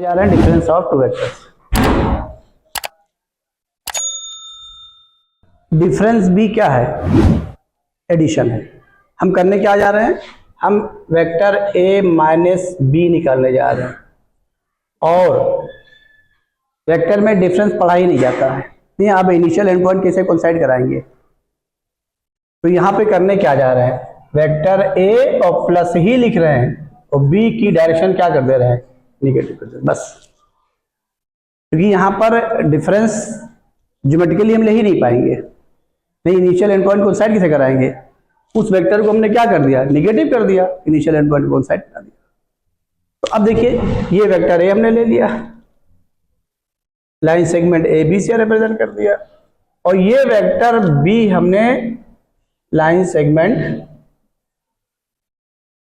जा रहे हैं difference of two vectors. Difference भी क्या है? एडिशन है। हम करने क्या जा रहे हैं? हम वेक्टर a माइनस बी निकालने जा रहे हैं। और वेक्टर में डिफरेंस पढ़ा ही नहीं जाता है। नहीं, आप इनिशियल एंड पॉइंट कैसे कोइंसाइड कराएंगे? तो यहाँ पे करने क्या जा रहे हैं? वेक्टर a और प्लस ही लिख रहे हैं और b की डायरेक्शन क्या कर दे रहे हैं? निगेटिव कर दे रहे हैं, बस। क्योंकि यहाँ पर डिफरेंस ज्योमेट्रिकली हम ले ही नहीं पाएंगे। नहीं, इनिशियल एंड पॉइंट कोइंसाइड कैसे कराएंगे? उस वेक्टर को हमने क्या कर दिया? निगेटिव कर दिया, इनिशियल एंड पॉइंट कोइंसाइड करा दिया। तो अब देखिए, ये वेक्टर a हमने ले लिया, लाइन सेगमेंट ए बी से रिप्रेजेंट कर दिया, और ये वेक्टर b हमने लाइन सेगमेंट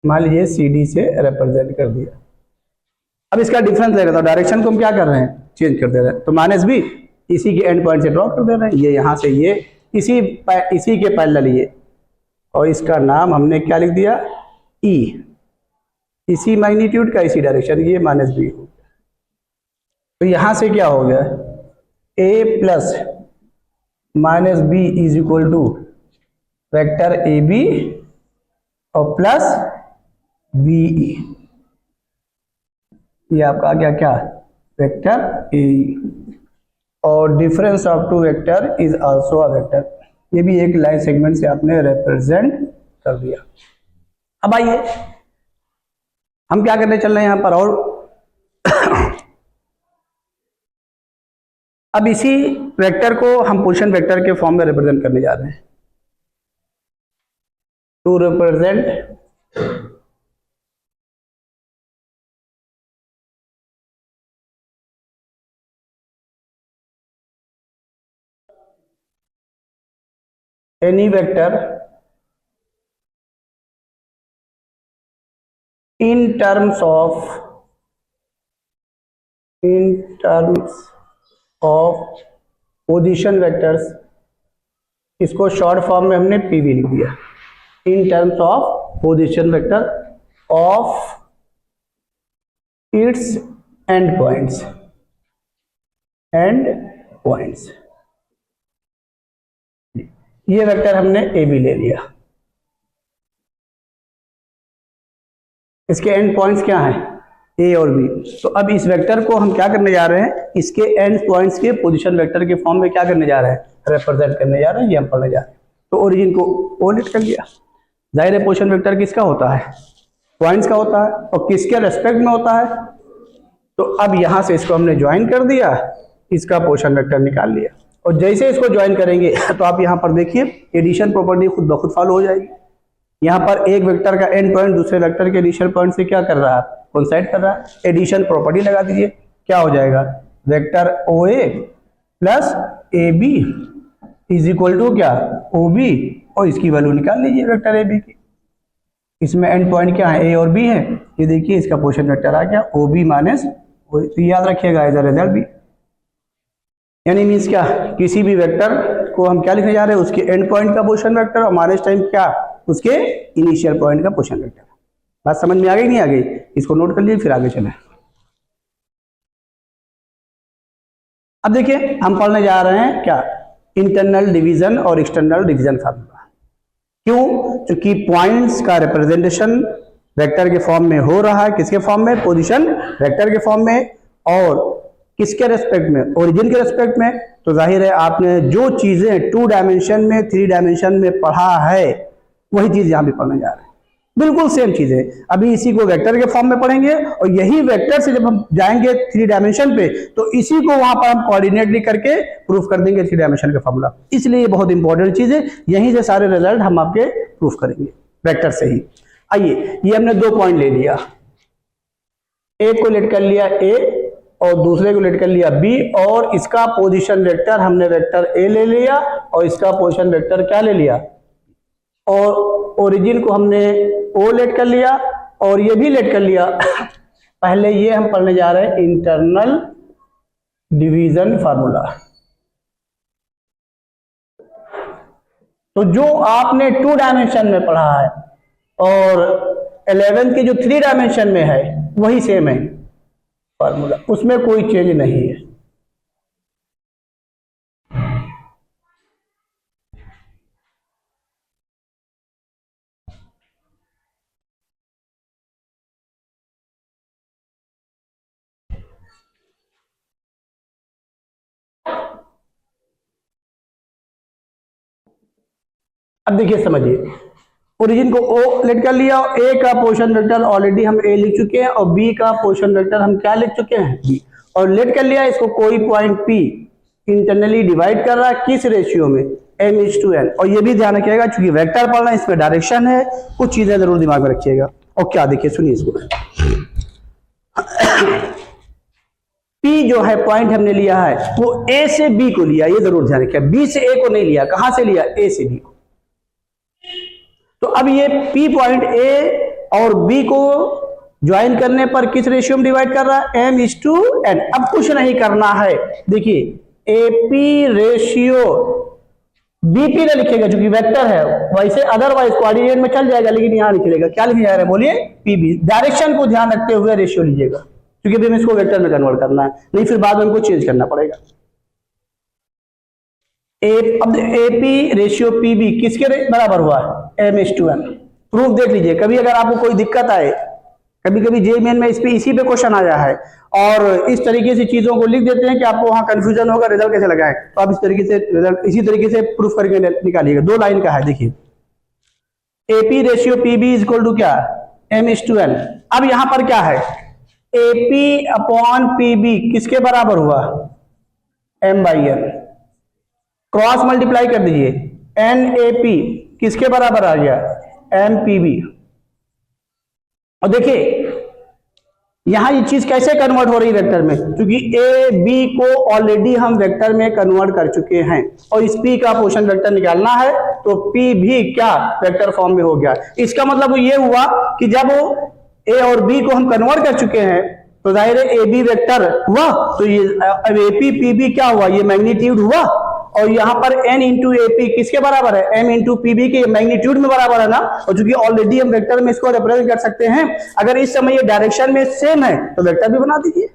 मान लीजिए सी डी से रिप्रेजेंट कर दिया। अब इसका डिफरेंस लेगा तो डायरेक्शन को हम क्या कर रहे हैं? चेंज कर दे रहे हैं। तो माइनस बी इसी के एंड पॉइंट से ड्रॉ कर दे रहे हैं, ये यहाँ से ये इसी के पैरेलल ये, और इसका नाम हमने क्या लिख दिया? ई। इसी मैग्नीट्यूड का इसी डायरेक्शन, ये माइनस बी हो गया। तो यहाँ से क्या हो गया? a plus minus B is equal to vector A B और प्लस बी ई। ये आपका आ गया क्या? Vector A. और difference of two vector is also a vector. ये भी एक लाइन सेगमेंट से आपने रिप्रेजेंट कर दिया। अब आइए हम क्या करने चल रहे हैं यहां पर, और अब इसी वेक्टर को हम पोजीशन वेक्टर के फॉर्म में रिप्रेजेंट करने जा रहे हैं। To represent any vector in terms of position vectors, इसको शॉर्ट फॉर्म में हमने पीवी लिख दिया। In terms of position vector of its end points ये वेक्टर हमने ए बी ले लिया। इसके एंड पॉइंट्स क्या हैं? ए और बी। तो अब इस वेक्टर को हम क्या करने जा रहे हैं? इसके एंड पॉइंट्स के पोजीशन वेक्टर के फॉर्म में क्या करने जा रहे हैं? रिप्रेजेंट करने जा रहे हैं, ये हम पढ़ने जा रहे हैं। तो ओरिजिन को ओ लेट कर लिया। जाहिर है पोजीशन वेक्टर किसका होता है? पॉइंट्स का होता है। और किसके रेस्पेक्ट में होता है? तो अब यहां से इसको हमने ज्वाइन कर दिया, इसका पोजीशन वेक्टर निकाल लिया। और जैसे इसको ज्वाइन करेंगे तो आप यहाँ पर देखिए एडिशन प्रॉपर्टी खुद ब खुद फॉलो हो जाएगी। यहाँ पर एक वेक्टर का एंड पॉइंट दूसरे वेक्टर के इनिशियल पॉइंट से क्या कर रहा है? कोइंसाइड कर रहा है। एडिशन प्रॉपर्टी लगा दीजिए, क्या हो जाएगा? Vector O A plus A B is equal to क्या? ओ बी, और इसकी वैल्यू निकाल लीजिए वेक्टर ए बी की। इसमें एंड पॉइंट क्या है? ए और बी है। ये देखिए इसका पोजीशन वेक्टर आ गया ओ बी माइनस, तो याद रखिएगा एज अ रिजल्ट बी। यानी मीन्स क्या? किसी भी वेक्टर को हम क्या लिखने जा रहे हैं? उसके एंड पॉइंट का पोजीशन वेक्टर, और माइनस टाइम क्या? उसके इनिशियल पॉइंट का पोजीशन वेक्टर। बात समझ में आ गई नहीं आ गई? इसको नोट कर लीजिए, फिर आगे चलें। अब देखिए हम पढ़ने जा रहे हैं क्या? इंटरनल डिवीजन और एक्सटर्नल डिवीजन फार्मूला। क्यों? क्योंकि पॉइंट्स का रिप्रेजेंटेशन वेक्टर के फॉर्म में हो रहा है। किसके फॉर्म में? पोजीशन वेक्टर के फॉर्म में। और किसके रेस्पेक्ट में? ओरिजिन के रेस्पेक्ट में। तो जाहिर है आपने जो चीजें 2 डायमेंशन में 3 डायमेंशन में पढ़ा है वही चीज यहां भी पढ़ने जा रहे हैं। बिल्कुल सेम चीजें। अभी इसी को वेक्टर के फॉर्म में पढ़ेंगे, और यही वेक्टर से जब हम जाएंगे 3 डायमेंशन पे तो इसी को वहां पर हम कोऑर्डिनेट लिख करके प्रूफ कर देंगे 3 डायमेंशन का फॉर्मूला। इसलिए ये बहुत इंपॉर्टेंट चीज है। यहीं से सारे रिजल्ट हम आपके प्रूफ करेंगे वेक्टर से ही। आइए, ये हमने 2 पॉइंट ले लिया, एक को लेट कर लिया ए और दूसरे को लेट कर लिया बी, और इसका पोजीशन वेक्टर हमने वेक्टर ए ले लिया और इसका पोजीशन वेक्टर क्या ले लिया? और ओरिजिन को हमने ओ लेट कर लिया और ये भी लेट कर लिया। पहले ये हम पढ़ने जा रहे हैं इंटरनल डिवीजन फार्मूला। तो जो आपने 2 डायमेंशन में पढ़ा है और 11 के जो 3 डायमेंशन में है वही सेम है। फार्मूला, उसमें कोई चेंज नहीं है। अब देखिए समझिए, ओरिजिन को ओ लेट कर लिया, ए का पोजीशन वेक्टर ऑलरेडी हम ए लिख चुके हैं और बी का पोजीशन वेक्टर हम क्या लिख चुके हैं, बी, और लेट कर लिया इसको कोई पॉइंट पी इंटरनली डिवाइड कर रहा है किस रेशियो में, m/n। और ये भी ध्यान रखिएगा चूंकि वेक्टर पढ़ना है इसमें डायरेक्शन है, कुछ चीजें जरूर दिमाग में रखिएगा। और क्या देखिए सुनिए इसको, P जो है पॉइंट हमने लिया है वो A से B को लिया, ये जरूर ध्यान रखिए, B से A को नहीं लिया, कहां से लिया, A से B को। तो अब ये P पॉइंट A और B को ज्वाइन करने पर किस रेशियो में डिवाइड कर रहा है, m/n। अब कुछ नहीं करना है, देखिए AP रेशियो BP ना लिखेगा क्योंकि वेक्टर है, वैसे अदरवाइज कोऑर्डिनेट में चल जाएगा लेकिन यहां नहीं चलेगा, क्या लिखा जा रहा है बोलिए, PB। डायरेक्शन को ध्यान रखते हुए रेशियो लीजिएगा क्योंकि अभी हमें इसको वेक्टर में कन्वर्ट करना है, नहीं फिर बाद में हमको चेंज करना पड़ेगा। अब AP रेशियो PB किसके बराबर हुआ, m/n। प्रूफ देख लीजिए, कभी अगर आपको कोई दिक्कत आए, कभी कभी जे मेन में इसी पे क्वेश्चन आया है और इस तरीके से चीजों को लिख देते हैं कि आपको वहां कंफ्यूजन होगा रिजल्ट कैसे लगाएं, तो आप इस तरीके से रिजल्ट इसी तरीके से प्रूफ करके निकालिएगा। 2 लाइन का है, देखिए AP ratio PB is equal to क्या, m/n। अब यहां पर क्या है, AP अपॉन PB किसके बराबर हुआ, m/n। क्रॉस मल्टीप्लाई कर दीजिए, NAP किसके बराबर आ गया, MPB। और देखिए यहां ये चीज कैसे कन्वर्ट हो रही है वेक्टर में, क्योंकि ए बी को ऑलरेडी हम वेक्टर में कन्वर्ट कर चुके हैं और इस पी का पोजीशन वेक्टर निकालना है तो पी भी क्या वेक्टर फॉर्म में हो गया। इसका मतलब ये हुआ कि जब ए और बी को हम कन्वर्ट कर चुके हैं तो जाहिर है ए बी वेक्टर हुआ, तो ये अब एपी पी बी क्या हुआ, ये मैग्नीट्यूड हुआ। और यहाँ पर n इंटू एपी किसके बराबर है, m इंटू पीबी के मैग्नीट्यूड में बराबर है ना, और चूंकि ऑलरेडी हम वेक्टर में इसको रिप्रेजेंट कर सकते हैं, अगर इस समय ये डायरेक्शन में सेम है तो वेक्टर भी बना दीजिए।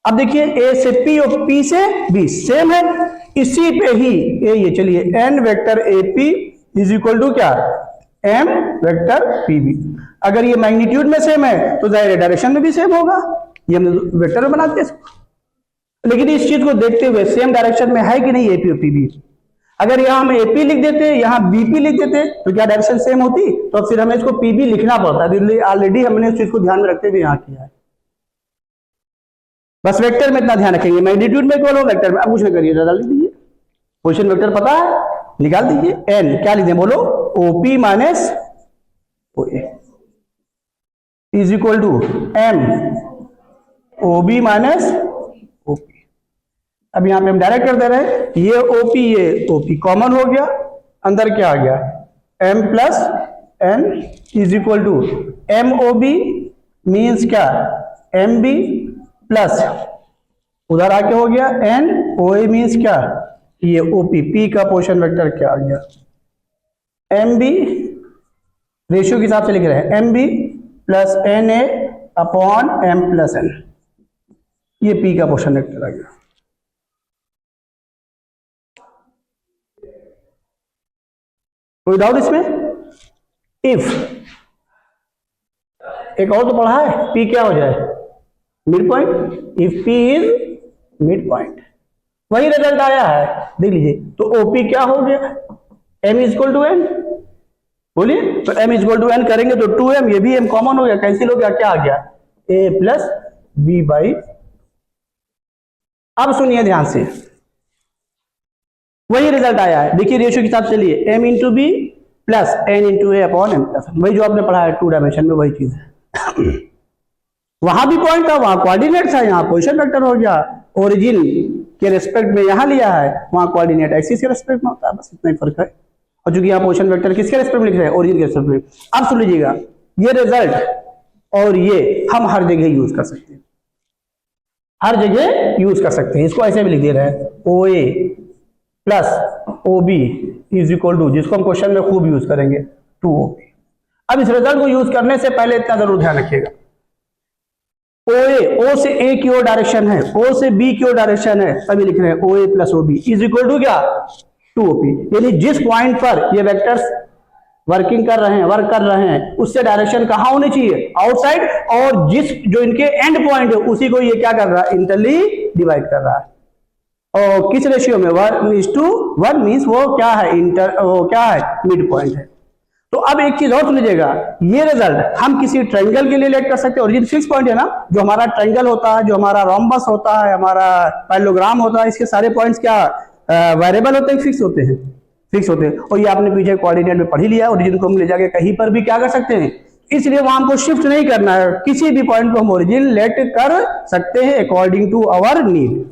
अब देखिए a से p और p से b सेम है, इसी पे ही ये चलिए n vector AP is equal to क्या, m वेक्टर PB। अगर ये मैग्नीट्यूड में सेम है तो जाहिर है डायरेक्शन में भी सेम होगा, ये हम वेक्टर में बनाते हैं इसको। लेकिन इस चीज को देखते हुए सेम डायरेक्शन में है कि नहीं AP और PB, अगर यहां हम AP लिख देते, यहां BP लिख देते तो क्या डायरेक्शन सेम होती, तो फिर हमें इसको PB लिखना पड़ता है। ऑलरेडी हमने उस चीज को ध्यान में रखते हुए यहां किया है। बस वेक्टर में इतना ध्यान रखेंगे, मैग्नीट्यूड में इक्वल हो वेक्टर में। अब कुछ नहीं करिए, ज्यादा लिख दीजिए, पोजीशन वेक्टर पता है, निकाल दीजिए। n क्या लिख दें बोलो, OP minus OA is equal to m OB minus OP। अब यहां पे हम डायरेक्ट कर दे रहे हैं, ये OP ये OP कॉमन हो गया, अंदर क्या आ गया m plus n is equal to MOB means क्या MB प्लस उधर आके हो गया n OA मीन्स क्या, ये OP P का पोजीशन वेक्टर क्या आ गया, MB रेशियो के हिसाब से लिख रहे हैं MB plus NA upon M plus N, ये P का पोजीशन वेक्टर आ गया। कोई डाउट इसमें? इफ एक और तो पढ़ा है, P क्या हो जाए, mid point. If P is mid point, वही रिजल्ट आया है, देख लीजिए। तो OP क्या हो गया, M is equal to N, बोलिए। तो M is equal to N करेंगे तो 2M, ये भी M कॉमन हो गया, कैंसिल हो गया, क्या आ गया A प्लस B बाई। अब सुनिए ध्यान से, वही रिजल्ट आया है, देखिए रेशियो के हिसाब से चलिए, M into B plus N into A upon M plus, वही जो आपने पढ़ा है 2 डायमेंशन में, वही चीज है। वहां भी पॉइंट था, वहां कोऑर्डिनेट था, यहाँ पोजीशन वेक्टर हो गया। ओरिजिन के रेस्पेक्ट में यहाँ लिया है, वहां कोऑर्डिनेट एक्सिस के रेस्पेक्ट में होता है, बस इतना ही फर्क है। और चूंकि यहाँ पोजीशन वेक्टर किसके रेस्पेक्ट में लिख रहे हैं, ओरिजिन के रेस्पेक्ट में। अब सुन लीजिएगा, ये रिजल्ट और ये हम हर जगह यूज कर सकते हैं, हर जगह यूज कर सकते हैं। इसको ऐसे भी लिख दे रहे हैं, OA plus OB is equal to, जिसको हम क्वेश्चन में खूब यूज करेंगे, 2OB। अब इस रिजल्ट को यूज करने से पहले इतना जरूर ध्यान रखिएगा, ओ से ए की ओर डायरेक्शन है, ओ से बी की ओर डायरेक्शन है, तभी लिख रहे हैं O A plus O B is equal to क्या 2OP। यानी जिस पॉइंट पर ये वेक्टर्स वर्क कर रहे हैं उससे डायरेक्शन कहां होनी चाहिए आउटसाइड, और जिस जो इनके एंड पॉइंट है उसी को ये क्या कर रहा है इंटरली डिवाइड कर रहा है। और किस रेशियो में 1:1 मीन्स वो क्या है वो क्या है मिड पॉइंट है। तो अब एक चीज और सुन लीजिएगा, ये रिजल्ट हम किसी ट्रायंगल के लिए लेट कर सकते हैं, ओरिजिन फिक्स पॉइंट है ना, जो हमारा ट्रायंगल होता है, जो हमारा रोम्बस होता है, हमारा पैरेललोग्राम होता है, इसके सारे पॉइंट्स क्या वेरिएबल होते हैं, फिक्स होते हैं, फिक्स होते हैं। और ये आपने पीछे कोऑर्डिनेट में पढ़ ही लिया, ओरिजिन को हम ले जाके कहीं पर भी क्या कर सकते हैं, इसलिए वहां हमको शिफ्ट नहीं करना है, किसी भी पॉइंट को हम ओरिजिन लेट कर सकते हैं अकॉर्डिंग टू आवर नीड।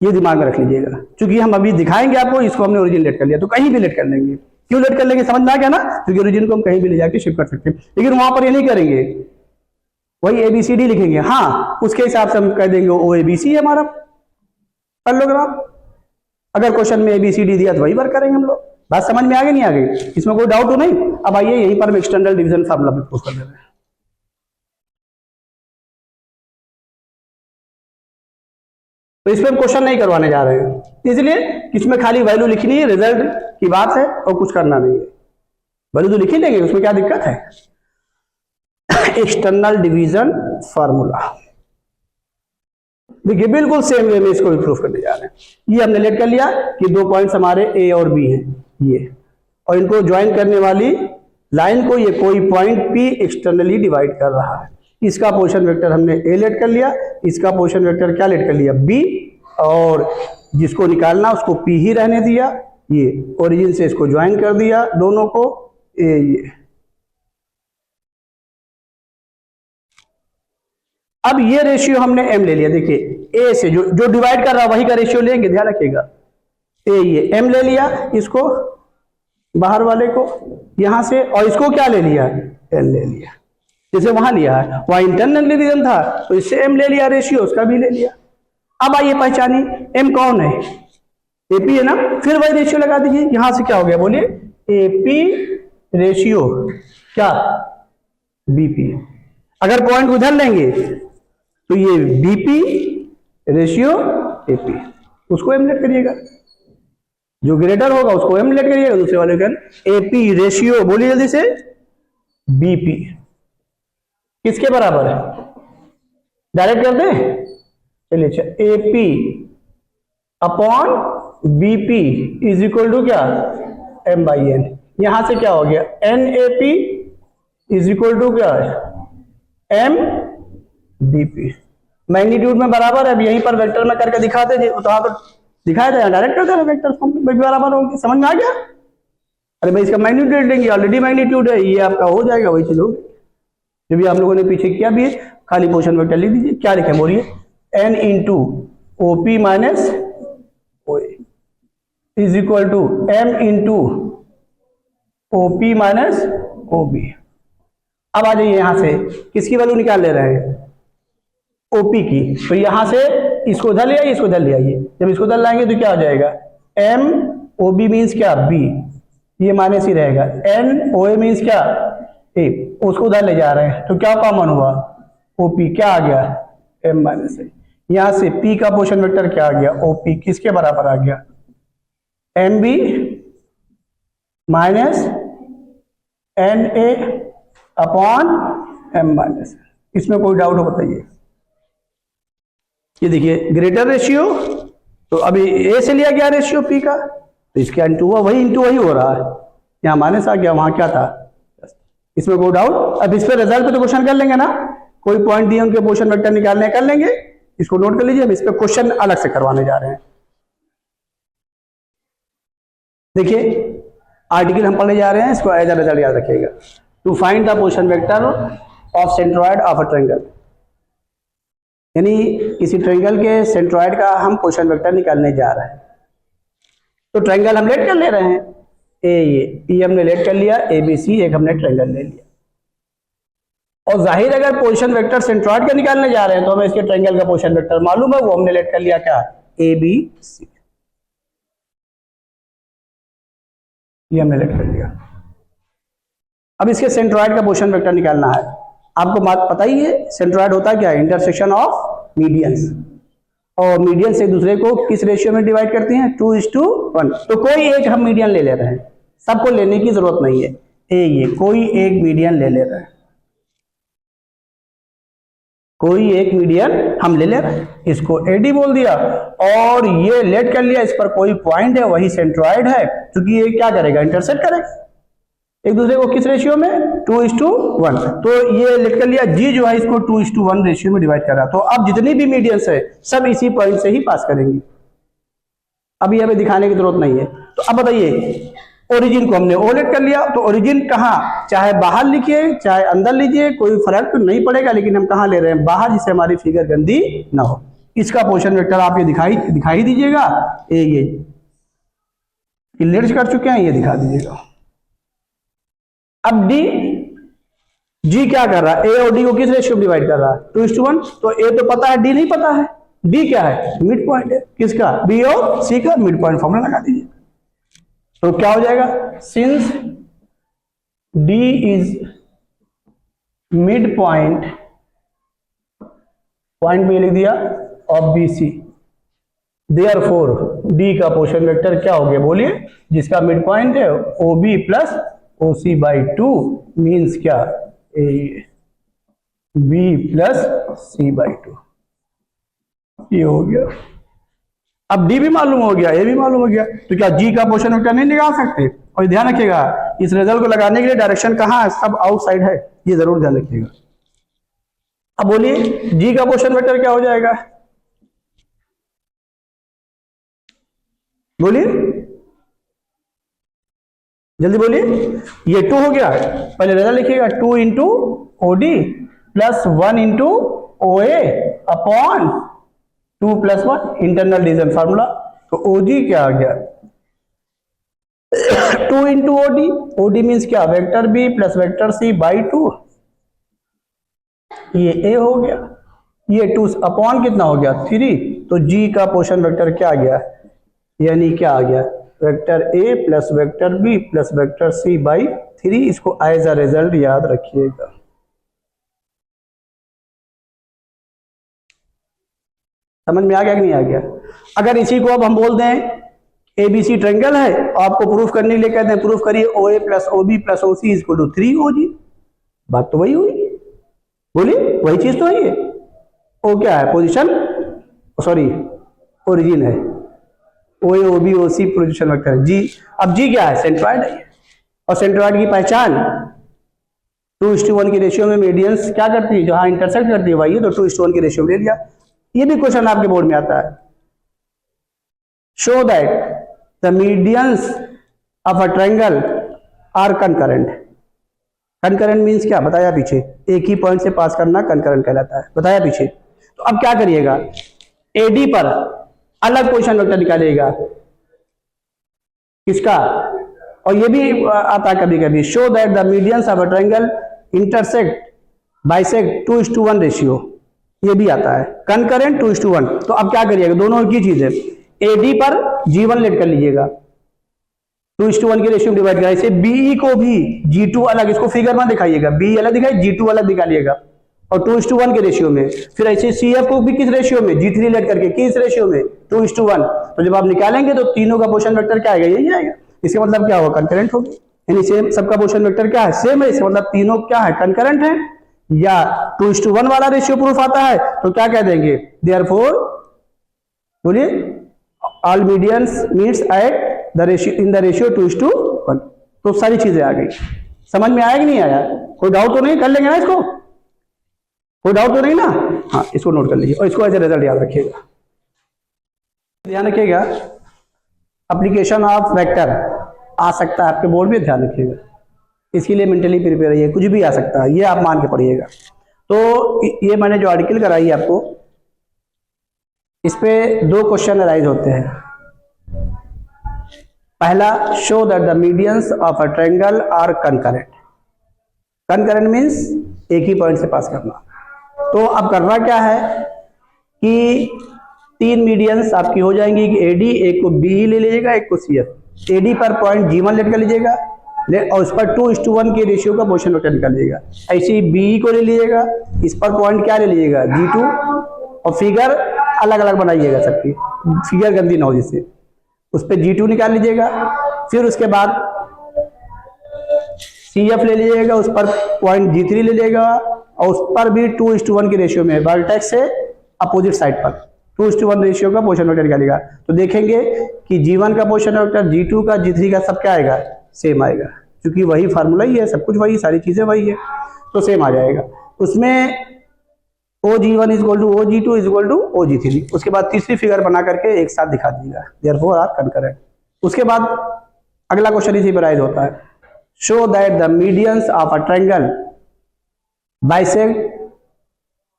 ये दिमाग में रख लीजिएगा, क्योंकि हम अभी दिखाएंगे आपको, इसको हमने ओरिजिन लेट कर लिया तो कहीं भी लेट कर लेंगे। क्यों लेट कर लेंगे समझ में आ गया ना, क्योंकि ओरिजिन को हम कहीं भी ले जाके शिफ्ट कर सकते हैं, लेकिन वहां पर ये नहीं करेंगे, वही ABCD लिखेंगे। हाँ उसके हिसाब से हम कह देंगे OABC है हमारा पैरेललोग्राम। अगर क्वेश्चन में ABCD दिया तो वही वर्क करेंगे हम लोग। बात समझ में आ गई नहीं आ गई, इसमें कोई डाउट हो नहीं। अब आइए यहीं पर हम एक्सटर्नल डिवीजन फार्मूला भी प्रूव कर दे रहे हैं। तो इसमें हम क्वेश्चन नहीं करवाने जा रहे हैं, इसलिए इसमें खाली वैल्यू लिखनी है, रिजल्ट की बात है और कुछ करना नहीं है। वैल्यू तो लिख ही देंगे, उसमें क्या दिक्कत है। एक्सटर्नल डिवीजन फार्मूला देखिए बिल्कुल सेम वे में इसको भी प्रूफ करने जा रहे हैं। ये हमने लेट कर लिया कि 2 पॉइंट्स हमारे A और B हैं ये, और इनको ज्वाइन करने वाली लाइन को ये कोई पॉइंट P एक्सटर्नली डिवाइड कर रहा है। इसका पोजीशन वेक्टर हमने A लेट कर लिया, इसका पोजीशन वेक्टर क्या लेट कर लिया B, और जिसको निकालना उसको P ही रहने दिया, ये ओरिजिन से इसको ज्वाइन कर दिया दोनों को ये। अब ये रेशियो हमने M ले लिया, देखिए A से जो डिवाइड कर रहा है वही का रेशियो लेंगे, ध्यान रखिएगा। A ये M ले लिया, इसको बाहर वाले को यहां से, और इसको क्या ले लिया N ले लिया, जैसे वहां लिया है वहां इंटरनल डिवीजन था तो इससे M ले लिया रेशियो, उसका भी ले लिया। अब आइए पहचानी M कौन है, AP है ना, फिर वही रेशियो लगा दीजिए। यहां से क्या हो गया बोलिए AP रेशियो क्या BP। अगर पॉइंट उधर लेंगे तो ये BP रेशियो AP, उसको M लेट करिएगा, जो ग्रेटर होगा उसको M लेट करिएगा, दूसरे वाले का AP रेशियो बोलिए जल्दी से BP किसके बराबर है, डायरेक्ट कर दें चलिए। AP upon BP is equal to क्या M/N। यहां से क्या हो गया NAP इज इक्वल टू क्या MBP, मैग्नीट्यूड में बराबर है। अब यहीं पर वेक्टर में करके दिखाते थे, तो आप दिखाया था डायरेक्ट करते हैं वेक्टर फॉर्म में बराबर होंगे, समझ में आ गया। अरे भाई इसका मैग्नीट्यूड लेंगे, ऑलरेडी मैग्नीट्यूड है, ये आपका हो जाएगा वही चीज होगी जो भी आप लोगों ने पीछे किया भी है। खाली पोजीशन वेक्टर लिख दीजिए, क्या लिखे बोलिए N into OP minus OA is equal to M into OP minus OB। अब आ जाइए यहां से किसकी वैल्यू निकाल ले रहे हैं OP की, तो यहां से इसको उधर ले आइए, इसको उधर ले आइए। जब इसको उधर लाएंगे तो क्या हो जाएगा M OB मीन्स क्या B, ये माइनस ही रहेगा, N OA मीन्स क्या A, उसको उधर ले जा रहे हैं तो क्या कॉमन हुआ OP क्या आ गया M माइनस A। यहां से P का पोजीशन वेक्टर क्या आ गया OP किसके बराबर आ गया MB minus NA upon M minus. इसमें कोई डाउट हो बताइए। ये देखिए ग्रेटर रेशियो, तो अभी A से लिया गया रेशियो P का, तो इसका इंटू हुआ, वही इंटू वही हो रहा है, यहाँ माइनस आ गया वहां क्या था, इसमें कोई डाउट। अब इस पर रिजल्ट पे तो क्वेश्चन कर लेंगे ना, कोई पॉइंट दिए उनके पोजीशन वेक्टर निकालने कर लेंगे, इसको नोट कर लीजिए। हम इस पे क्वेश्चन अलग से करवाने जा रहे हैं। देखिए आर्टिकल हम पढ़ने जा रहे हैं, इसको एज अ रिजल्ट याद रखिएगा। To find the position vector of centroid of a triangle, यानी किसी ट्रायंगल के सेंट्रोइड का हम पोजीशन वेक्टर निकालने जा रहे हैं। तो ट्रायंगल हम लेट कर ले रहे हैं, ये हमने लेट कर लिया, ABC एक हमने ट्रायंगल ले लिया। और जाहिर अगर पोजीशन वेक्टर सेंट्रोइड का निकालने जा रहे हैं तो हमें इसके ट्रायंगल का पोजीशन वेक्टर मालूम है, वो हमने लेट कर लिया क्या ABC, ये हमने लेट कर लिया। अब इसके सेंट्रोइड का पोजीशन वेक्टर निकालना है। आपको पता ही है सेंट्रॉइड होता क्या है, इंटरसेक्शन ऑफ मीडियंस, और मीडियंस एक दूसरे को किस रेशियो में डिवाइड करती हैं, 2:1। तो कोई एक हम मीडियन ले रहे हैं, सबको लेने की जरूरत नहीं है, ये कोई एक मीडियन ले रहे हैं, कोई एक मीडियन हम ले रहे हैं, इसको एडी बोल दिया, और ये लेट कर लिया, इस पर कोई पॉइंट है वही सेंट्रॉइड है, क्योंकि ये क्या करेगा, इंटरसेक्ट करेगा एक दूसरे को किस रेशियो में, 2:1। तो ये लेट कर लिया, जी जो है इसको 2:1 रेशियो में डिवाइड कर रहा है। तो अब जितनी भी मीडियंस है सब इसी पॉइंट से ही पास करेंगी, अब ये हमें दिखाने की जरूरत नहीं है। तो अब बताइए, ओरिजिन को हमने ओलेट कर लिया, तो ओरिजिन कहाँ, चाहे बाहर लिखिए चाहे अंदर लीजिए, कोई फर्क तो नहीं पड़ेगा, लेकिन हम कहाँ ले रहे हैं, बाहर, जिससे हमारी फिगर गंदी ना हो। इसका पोजीशन वेक्टर आप ये दिखाई दीजिएगा, ये लेट कर चुके हैं, ये दिखा दीजिएगा। अब डी, जी क्या कर रहा है, ए और डी को किस रेशियो में डिवाइड कर रहा है, 2:1। तो ए तो पता है, डी नहीं पता है, डी क्या है, मिड पॉइंट है, किसका, बी और सी का मिड पॉइंट फॉर्मूला लगा दीजिए। तो क्या हो जाएगा, since D is mid point, point में लिख दिया, of B C, therefore D का पोर्शन वेक्टर क्या हो गया, बोलिए, जिसका मिड पॉइंट है O B plus O C by 2 means क्या, A B plus C by 2, ये हो गया। अब डी भी मालूम हो गया, ए भी मालूम हो गया, तो क्या जी का पोर्शन वेक्टर नहीं निकाल सकते। और ध्यान रखिएगा, इस रिजल्ट को लगाने के लिए डायरेक्शन कहाँ है, सब आउटसाइड है, ये जरूर ध्यान रखिएगा। अब बोलिए, जी का पोर्शन वेक्टर क्या हो जाएगा, बोलिए जल्दी बोलिए, ये 2 हो गया, पहले रिजल्ट लिखिएगा, 2 into O D plus 1 into O A upon 2 + 1 internal division formula. तो ओजी क्या आ गया, 2 इंटू ओडी, ओडी मीन्स क्या, vector B plus vector C by 2, ये ए हो गया, ये 2 अपॉन कितना हो गया, 3। तो जी का पोर्शन वेक्टर क्या आ गया, यानी क्या आ गया, vector A plus vector B plus vector C by 3। इसको एज अ रिजल्ट याद रखिएगा। समझ में आ गया कि नहीं आ गया। अगर इसी को अब हम बोल दें एबीसी ट्रायंगल है, आपको प्रूफ करने के लिए कहते हैं प्रूफ करिए O A plus O B plus O C equal to 3 O जी, बात तो वही हुई, बोलिए वही चीज तो है ये। ओ क्या है, पोजीशन, सॉरी ओरिजिन है, ओ ए ओ बी ओ सी पोजीशन वेक्टर है। जी, अब जी क्या है, सेंट्रॉइड है, और सेंट्रॉइड की पहचान 2:1 की रेशियो में मीडियंस क्या करती है, जहां इंटरसेक्ट करती है वही है, तो 2:1 की रेशियो में ले लिया। ये भी क्वेश्चन आपके बोर्ड में आता है, show that the medians of a triangle are concurrent. Concurrent means क्या बताया पीछे, एक ही पॉइंट से पास करना कंकरेंट कहलाता है, बताया पीछे। तो अब क्या करिएगा, एडी पर अलग पोजीशन वेक्टर निकालिएगा, किसका, और ये भी आता है कभी कभी, show that the medians of a triangle intersect bisect 2:1 ratio, ये भी आता है, कंकरेंट 2:1। तो अब क्या करिएगा, दोनों की चीज है, एडी पर G1 लेट कर लीजिएगा, 2:1 की रेशियो में डिवाइड करा, इसे बीई को भी G2 अलग, इसको फिगर में दिखाइएगा, बी अलग दिखाई, G2 अलग निकालिएगा, और 2:1 के रेशियो में। फिर ऐसे CF को भी किस रेशियो में, G3 लेट करके, किस रेशियो में, 2:1। तो जब आप निकालेंगे तो तीनों का पोर्शन वेक्टर क्या आएगा, यही आएगा। इसका मतलब क्या होगा, कंकरेंट होगी, यानी सेम सबका पोर्शन वेक्टर क्या है, सेम है, इसका मतलब तीनों क्या है, कंकरेंट है। या 2:1 वाला रेशियो प्रूफ आता है तो क्या कह देंगे, देयरफॉर, बोलिए, all medians meets at the ratio in the ratio 2:1। तो सारी चीजें आ गई, समझ में आया कि नहीं आया, कोई डाउट तो नहीं, कर लेंगे ना इसको, कोई डाउट तो नहीं ना, हाँ इसको नोट कर लीजिए और इसको ऐसे रिजल्ट याद रखिएगा। ध्यान रखिएगा, एप्लीकेशन ऑफ वेक्टर आ सकता है आपके बोर्ड में, ध्यान रखिएगा, इसके लिए मेंटली प्रिपेयर रहिए, कुछ भी आ सकता है, ये आप मान के पढ़िएगा। तो ये मैंने जो आर्टिकल कराई है आपको, इस पे 2 क्वेश्चन अराइज होते हैं। पहला, show that the medians of a triangle are concurrent. Concurrent means एक ही पॉइंट से पास करना। तो अब करना क्या है कि 3 मीडियंस आपकी हो जाएंगी, कि एडी, एक को बी ले लीजिएगा, एक को CF। एडी पर पॉइंट G1 लेट कर लीजिएगा, और उस पर 2:1 के रेशियो का पोर्शन वेक्टर निकालिएगा। ऐसे ही बी को ले लीजिएगा, इस पर पॉइंट क्या ले लीजिएगा G2, और फिगर अलग अलग बनाइएगा सबकी, फिगर गंदी ना हो जिससे, उस पर G2 निकाल लीजिएगा। फिर उसके बाद CF ले लीजिएगा, उस पर पॉइंट G3 ले लीजिएगा, और उस पर भी 2:1 के रेशियो में वर्टेक्स से अपोजिट साइड पर 2:1 रेशियो का पोर्शन वेक्टर निकालेगा। तो देखेंगे कि G1 का पोर्शन वेक्टर, G2 का, G3 का सब क्या आएगा, सेम आएगा, क्योंकि वही फार्मूला ही है, सब कुछ वही, सारी चीजें वही है, तो सेम आ जाएगा। उसमें OG1 is equal to OG2 is equal to OG3। उसके बाद तीसरी फिगर बना करके एक साथ दिखा दीजिएगा, देयरफॉर आर कंकरेंट। उसके बाद अगला क्वेश्चन इसी पर राइज होता है, show that the medians of a triangle bisect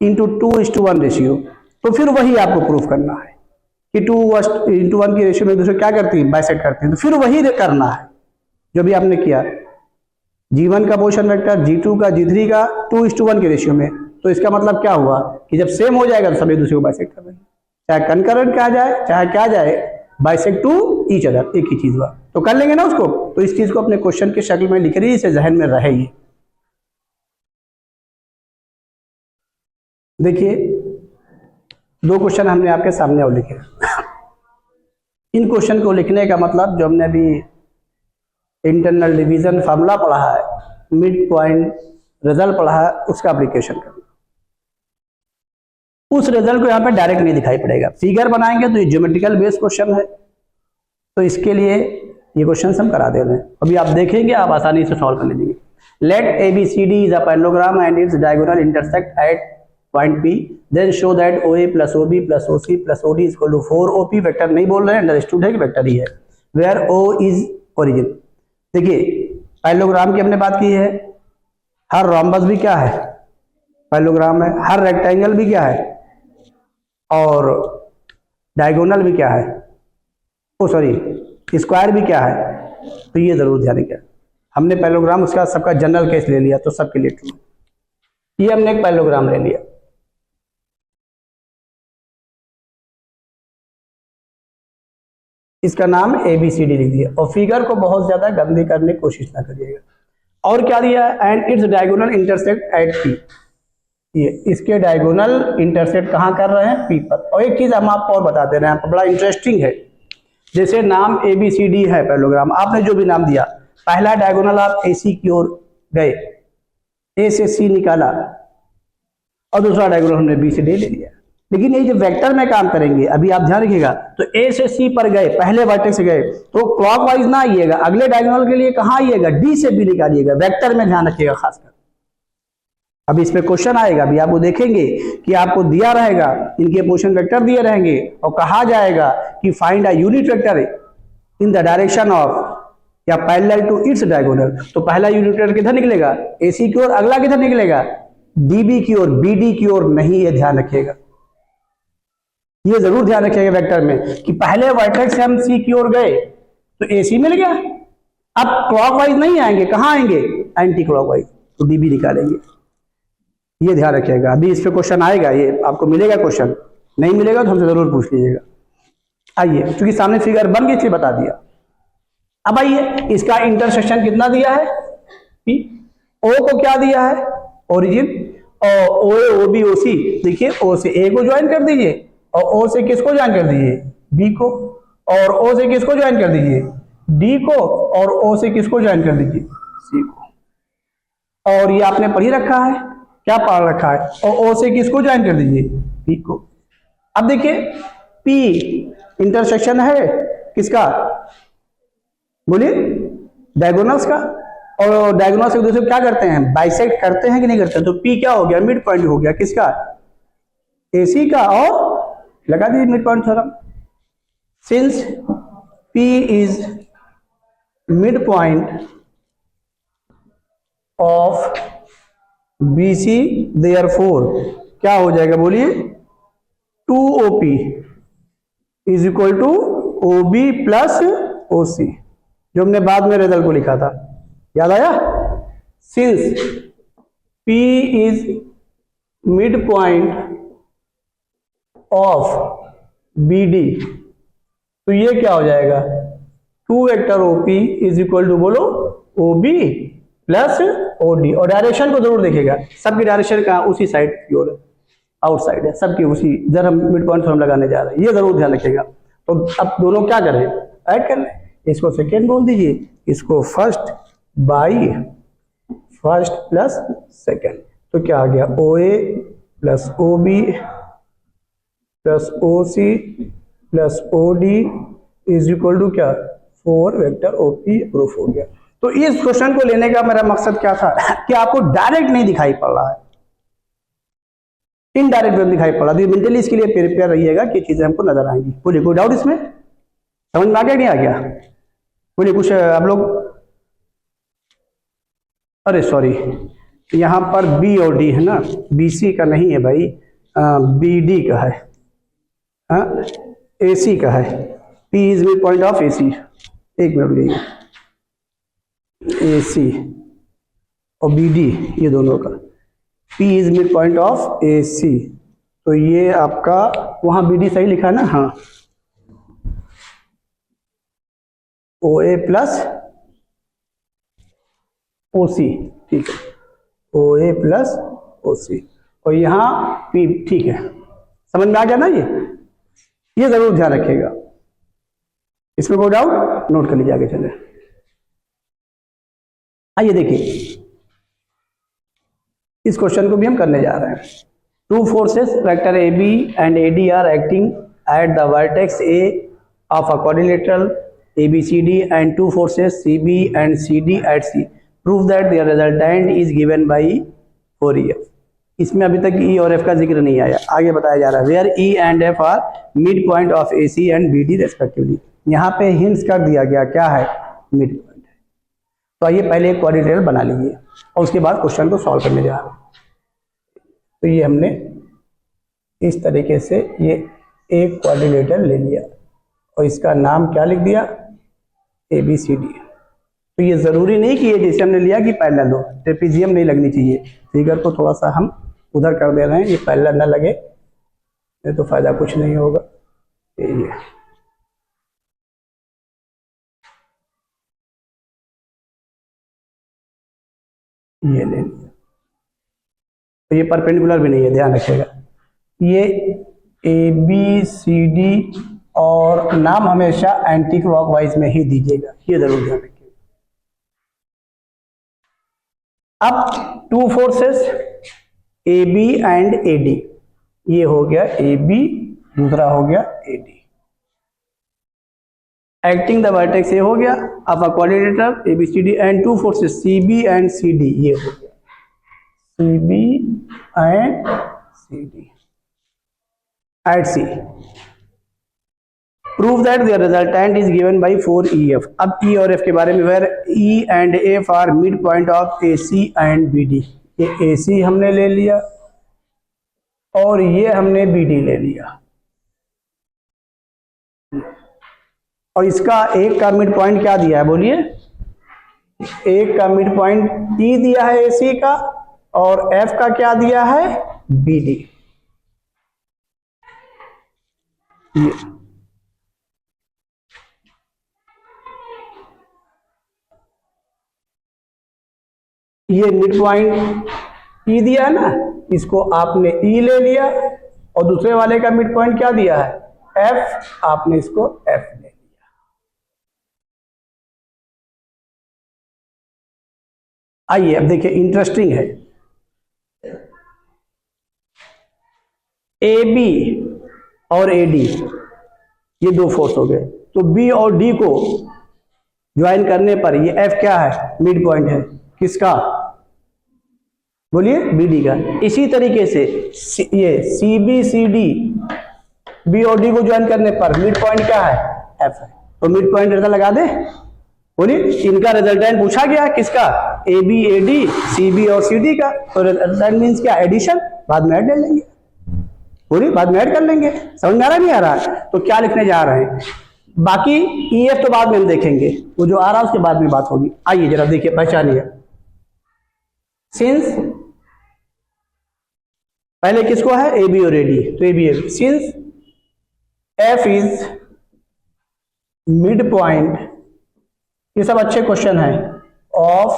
into 2:1 ratio. तो फिर वही आपको प्रूफ करना है कि 2:1 की रेशियो में दूसरे क्या करती है, बाइसेक्ट करती है, तो फिर वही करना है जो भी आपने किया। G1 का पोर्शन वेक्टर, G2 का, G3 का 2:1 के रेशियो में, तो इसका मतलब क्या हुआ कि जब सेम हो जाएगा तो सब एक दूसरे को बाइसेक्ट कर देंगे, चाहे कंकरेंट क्या जाए चाहे क्या जाए, बाइसेक्ट टू ईच अदर, एक ही चीज हुआ। तो कर लेंगे ना उसको, तो इस चीज को अपने क्वेश्चन की शक्ल में लिख रही है, इसे जहन में रहे। ये देखिए 2 क्वेश्चन हमने आपके सामने और लिखे। इन क्वेश्चन को लिखने का मतलब, जो हमने अभी इंटरनल डिवीजन फार्मूला पढ़ा है, मिड पॉइंट रिजल्ट पढ़ा है, उसका एप्लीकेशन करना। उस रिजल्ट को यहाँ पे डायरेक्ट नहीं दिखाई पड़ेगा, फिगर बनाएंगे तो ये ज्योमेट्रिकल बेस्ड क्वेश्चन है, तो इसके लिए ये क्वेश्चन हम करा दे रहे हैं। अभी आप देखेंगे, आप आसानी से सॉल्व कर लीजिए। Let ABCD is a parallelogram and its diagonal intersect at point P, then show that OA plus OB plus OC plus OD is equal to 4OP। Vector नहीं बोल रहे हैं, अंडरस्टूड है कि वेक्टर ही है, वेयर O इज ओरिजिन। देखिए parallelogram की हमने बात की है, हर रोम्बस भी क्या है, पैरेललोग्राम है, हर रेक्टेंगल भी क्या है, और डायगोनल भी क्या है, ओ सॉरी स्क्वायर भी क्या है। तो ये जरूर ध्यान रखिए, हमने पैरेललोग्राम उसका सबका जनरल केस ले लिया, तो सबके लिए ट्रू। ये हमने एक पैरेललोग्राम ले लिया, इसका नाम ABCD लिख दिया, और फिगर को बहुत ज्यादा गंदी करने की कोशिश ना करिएगा। और क्या दिया है, and its diagonal intersect eight P, ये इसके डायगोनल इंटरसेक्ट कहाँ कर रहे हैं, P पर। और एक चीज हम आपको और बता दे रहे हैं, बड़ा इंटरेस्टिंग है, जैसे नाम ABCD है पैरेललोग्राम, आपने जो भी नाम दिया, पहला डायगोनल आप AC की ओर गए, A से C निकाला, और दूसरा डायगोनल हमने B से D ले लिया। लेकिन ये जो वेक्टर में काम करेंगे, अभी आप ध्यान रखिएगा, तो A से C पर गए, पहले वर्टेक्स से गए, तो क्लॉकवाइज ना आइएगा, अगले डायगोनल के लिए कहाँ आइएगा, D से B निकालिएगा, वेक्टर में ध्यान रखिएगा खासकर। अभी इस पे क्वेश्चन आएगा, अभी आपको देखेंगे कि आपको दिया रहेगा, इनके पोर्शन वेक्टर दिए रहेंगे, और कहा जाएगा कि find a unit vector in the direction of या पैरेलल टू इट्स डायगोनल। तो पहला यूनिट वेक्टर किधर निकलेगा, AC की ओर, अगला किधर निकलेगा, DB की ओर, BD की ओर नहीं, ये ध्यान रखिएगा, ये जरूर ध्यान रखिएगा वेक्टर में, कि पहले वर्टेक्स से हम C की ओर गए तो AC मिल गया, अब क्लॉकवाइज नहीं आएंगे, कहां आएंगे, एंटी क्लॉकवाइज, तो DB निकालेंगे, ये ध्यान रखिएगा। अभी इस पे क्वेश्चन आएगा, ये आपको मिलेगा क्वेश्चन, नहीं मिलेगा तो हमसे जरूर पूछ लीजिएगा। आइए, क्योंकि सामने फिगर बन गई थी, बता दिया। अब आइए, इसका इंटरसेक्शन कितना दिया है, P, O को क्या दिया है, ओरिजिन, और OA OB OC, देखिए O से A को ज्वाइन कर दीजिए, और O से किसको ज्वाइन कर दीजिए, B को, और O से किसको ज्वाइन कर दीजिए, D को, और O से किसको ज्वाइन कर दीजिए, C को। और ये आपने पढ़ी रखा है, क्या पढ़ रखा है, और O से किसको ज्वाइन कर दीजिए, P को। अब देखिए P इंटरसेक्शन है किसका, बोलिए, डायगोनल्स का, और डायगोनल से एक दूसरे को क्या करते हैं, बाइसेक्ट करते हैं कि नहीं करते हैं। तो P क्या हो गया, मिड पॉइंट हो गया किसका, AC का, और लगा दीजिए midpoint theorem. Since P is mid point of BC, therefore क्या हो जाएगा, बोलिए, 2OP is equal to OB plus OC, जो हमने बाद में रिजल्ट को लिखा था, याद आया। Since P is mid point of BD, तो ये क्या हो जाएगा, 2 vector OP is equal to, बोलो, O B plus O D, और डायरेक्शन को जरूर देखिएगा, सबकी डायरेक्शन कहाँ, उसी साइड की ओर आउटसाइड है सबकी, उसी जब हम मिड पॉइंट हम लगाने जा रहे हैं, ये जरूर ध्यान रखिएगा। तो अब दोनों क्या करें, ऐड कर लें, इसको सेकेंड बोल दीजिए, इसको first by first plus second, तो क्या आ गया, O A plus O B plus O C plus O D is equal to क्या, 4 वेक्टर ओ पी प्रूफ हो गया। तो इस क्वेश्चन को लेने का मेरा मकसद क्या था कि आपको डायरेक्ट नहीं दिखाई पड़ रहा है, इनडायरेक्ट में दिखाई पड़ रहा है, मेंटली इसके लिए प्रिपेयर रहिएगा कि चीजें हमको नजर आएंगी। बोलिए कोई डाउट इसमें, समझ में आ गया नहीं आ गया, बोलिए कुछ आप लोग। अरे सॉरी, यहाँ पर बी और डी है ना, बी सी का नहीं है भाई, बी डी का है, ए सी का है, P is mid point of A C, एक मिनट गई, ए सी और बी डी ये दोनों का, P is mid point of A C, तो ये आपका वहां बी डी सही लिखा है ना, हाँ, ओ ए प्लस ओ सी, ठीक है, ओ ए प्लस ओ सी, और यहाँ P, ठीक है, समझ में आ गया ना, ये जरूर ध्यान रखिएगा, इसमें कोई डाउट नोट कर लीजिए, आगे चले। आइए देखिए, इस क्वेश्चन को भी हम करने जा रहे हैं। Two forces vector A B and A D are acting at the vertex A of a quadrilateral A B C D and two forces C B and C D at C, prove that their resultant is given by 4EF। इसमें अभी तक ई और F का जिक्र नहीं आया, आगे बताया जा रहा है, where E and F are mid point of A C and B D respectively. यहाँ पे हिंट्स कर दिया गया क्या है, मिड पॉइंट है। तो आइए पहले एक क्वाड्रिलेटरल बना लीजिए और उसके बाद क्वेश्चन को सॉल्व करने जा रहे हैं। तो ये हमने इस तरीके से ये एक क्वाड्रिलेटरल ले लिया और इसका नाम क्या लिख दिया, ए बी सी डी। तो ये जरूरी नहीं कि ये जैसे हमने लिया कि पैरेलल हो, ट्रेपेजियम नहीं लगनी चाहिए, फिगर को थोड़ा सा हम उधर कर दे रहे हैं, ये पैरेलल ना लगे, नहीं तो फायदा कुछ नहीं होगा। ये ले लिया, तो ये परपेंडिकुलर भी नहीं है, ध्यान रखिएगा। ये ए बी सी डी और नाम हमेशा एंटी क्लॉकवाइज में ही दीजिएगा, ये जरूर ध्यान रखिएगा। अब two forces A B and A D, ये हो गया ए बी, दूसरा हो गया A D, acting the vertex A हो गया, अब a quadrilateral A B C D and two forces C B and C D, ये हो गया C B and C D at C, prove that their resultant is given by 4EF। अब E और F के बारे में, where E and F are mid point of AC and BD, ये AC हमने ले लिया और ये हमने BD ले लिया, और इसका एक का मिड पॉइंट क्या दिया है, बोलिए, एक का मिड पॉइंट E दिया है AC का, और F का क्या दिया है, BD। ये मिड पॉइंट E दिया है ना, इसको आपने E ले लिया, और दूसरे वाले का मिड पॉइंट क्या दिया है, F, आपने इसको F ले लिया। आइए अब देखिए, इंटरेस्टिंग है, AB और AD ये दो फोर्स हो गए, तो B और D को ज्वाइन करने पर ये F क्या है, मिड पॉइंट है, किसका, बोलिए, BD का। इसी तरीके से ये CB CD B और D को ज्वाइन करने पर मिड पॉइंट क्या है, F है, तो मिड पॉइंट ऐसा लगा दे, बोलिए, इनका रिजल्टेंट पूछा गया किसका, AB AD CB और CD का, तो रिजल्टेंट मींस क्या, एडिशन, बाद में ऐड ले लेंगे, पूरी बाद में ऐड कर लेंगे। समझ में आ रहा नहीं आ रहा है, तो क्या लिखने जा रहे हैं, बाकी EF तो बाद में हम देखेंगे, वो जो आ रहा है उसके बाद में बात होगी। आइए जरा देखिए, पहचानिए, सिंस पहले किसको है, AB और AD, तो AB AD, since F is mid point, ये सब अच्छे क्वेश्चन हैं, ऑफ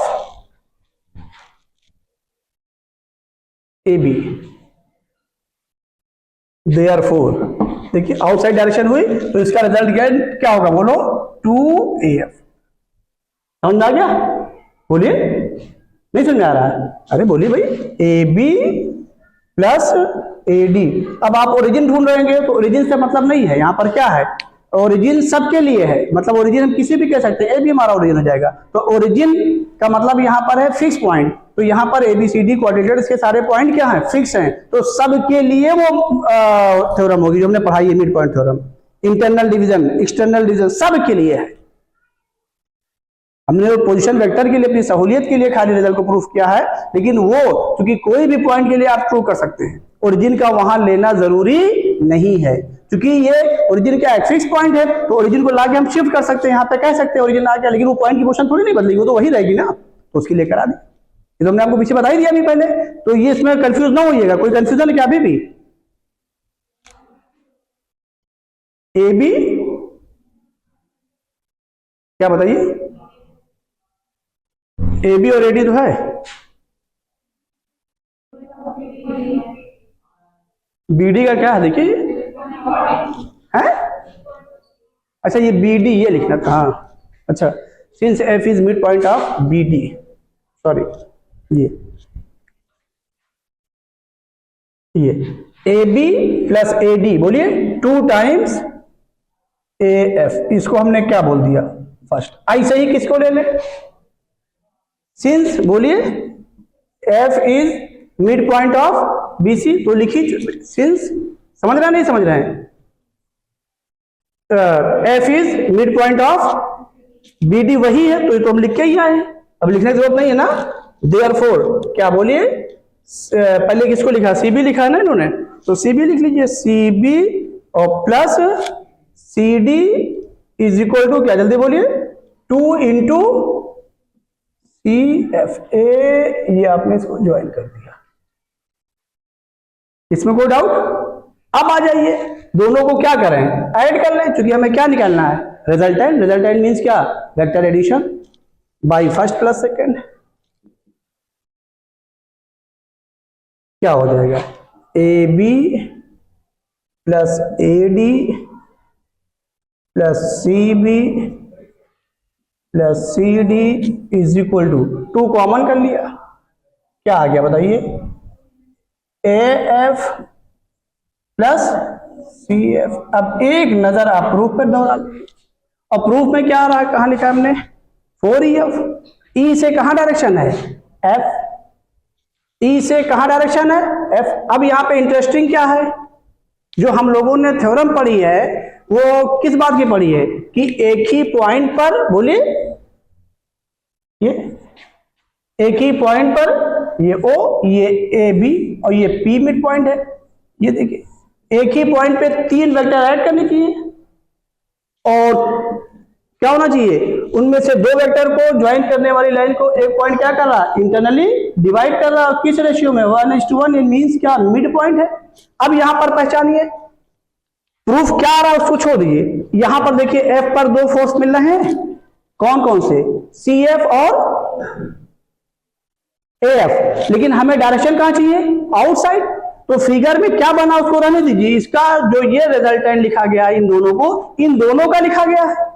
ए बी, देयरफॉर, देखिए आउटसाइड डायरेक्शन हुई तो इसका रिजल्ट क्या होगा, बोलो 2AF। समझ में आ गया? बोलिए, नहीं समझ में आ रहा है? अरे बोलिए भाई, AB प्लस AD। अब आप ओरिजिन ढूंढ रहेंगे तो ओरिजिन से मतलब नहीं है, यहाँ पर क्या है, ओरिजिन सबके लिए है, मतलब ओरिजिन हम किसी भी कह सकते हैं, ए भी हमारा ओरिजिन हो जाएगा। तो ओरिजिन का मतलब यहाँ पर है फिक्स पॉइंट, तो यहाँ पर ABCD कोऑर्डिनेटर्स के सारे पॉइंट क्या है, फिक्स हैं, तो सबके लिए वो थ्योरम होगी जो हमने पढ़ाई है, mid point theorem. Internal division, external division सबके लिए है। हमने पोजीशन वेक्टर के लिए अपनी सहूलियत के लिए खाली रिजल्ट को प्रूफ किया है, लेकिन वो क्योंकि कोई भी पॉइंट के लिए आप प्रूव कर सकते हैं, ओरिजिन का वहां लेना जरूरी नहीं है, क्योंकि ये ओरिजिन का एक फिक्स पॉइंट है, तो ओरिजिन को लाके हम शिफ्ट कर सकते हैं, यहाँ पे कह सकते हैं ओरिजिन आ गया, लेकिन वो पॉइंट की पोजीशन थोड़ी नहीं बदलेगी, वो तो वही रहेगी ना, तो उसके लिए करा दी। ये तो हमने आपको पीछे बता ही दिया अभी पहले, तो ये इसमें कंफ्यूज ना होइएगा। कोई कंफ्यूजन है क्या अभी भी? AB क्या बताइए, AB और AD तो है, BD का क्या है देखिए, है अच्छा ये BD ये लिखना था, हाँ अच्छा, since F is mid point of BD, sorry ये AB प्लस AD, बोलिए 2 टाइम्स AF, इसको हमने क्या बोल दिया फर्स्ट। ऐसे ही किसको ले ले, सिंस बोलिए F is mid point of BC, तो लिखिए सिंस, समझ रहे हैं नहीं समझ रहे हैं, F is mid point of BD वही है, तो ये तो हम लिख के ही आए, अब लिखने की जरूरत नहीं है ना। देयरफॉर क्या बोलिए, पहले किसको लिखा, CB लिखा है ना इन्होंने, तो CB लिख लीजिए, CB और plus CD is equal to क्या, जल्दी बोलिए, 2 इंटू CFA, ये आपने इसको ज्वाइन कर दिया, इसमें कोई डाउट? अब आ जाइए, दोनों को क्या करें, ऐड कर लें, क्योंकि हमें क्या निकालना है, रिजल्टेंट। रिजल्टेंट मीन्स क्या, vector addition by first plus second, क्या हो जाएगा, AB plus AD plus CB plus CD is equal to 2 common कर लिया, क्या आ गया बताइए, AF प्लस CF। अब एक नजर आप प्रूफ पर दौड़ा, और प्रूफ में क्या आ रहा है, कहां लिखा है हमने, 4EF। E से कहां डायरेक्शन है, F, E से कहां डायरेक्शन है, F। अब यहां पे इंटरेस्टिंग क्या है, जो हम लोगों ने थ्योरम पढ़ी है वो किस बात की पढ़ी है, कि एक ही पॉइंट पर, बोलिए ये एक ही पॉइंट पर, ये O, ये AB और ये P मिड पॉइंट है, ये देखिए एक ही पॉइंट पे 3 वेक्टर ऐड करने चाहिए, और क्या होना चाहिए, उनमें से 2 वेक्टर को ज्वाइन करने वाली लाइन को एक पॉइंट क्या कर रहा, इंटरनली डिवाइड कर रहा, और किस रेशियो में, 1:1, ये मीन्स क्या, मिड पॉइंट है। अब यहां पर पहचानिए, प्रूफ क्या आ रहा है उसको छोड़ दीजिए, यहां पर देखिए F पर 2 फोर्स मिल रहे हैं, कौन कौन से, CF और AF, लेकिन हमें डायरेक्शन कहां चाहिए, आउटसाइड। तो फिगर में क्या बना उसको रहने दीजिए, इसका जो ये रिजल्टेंट लिखा गया इन दोनों को, इन दोनों का लिखा गया है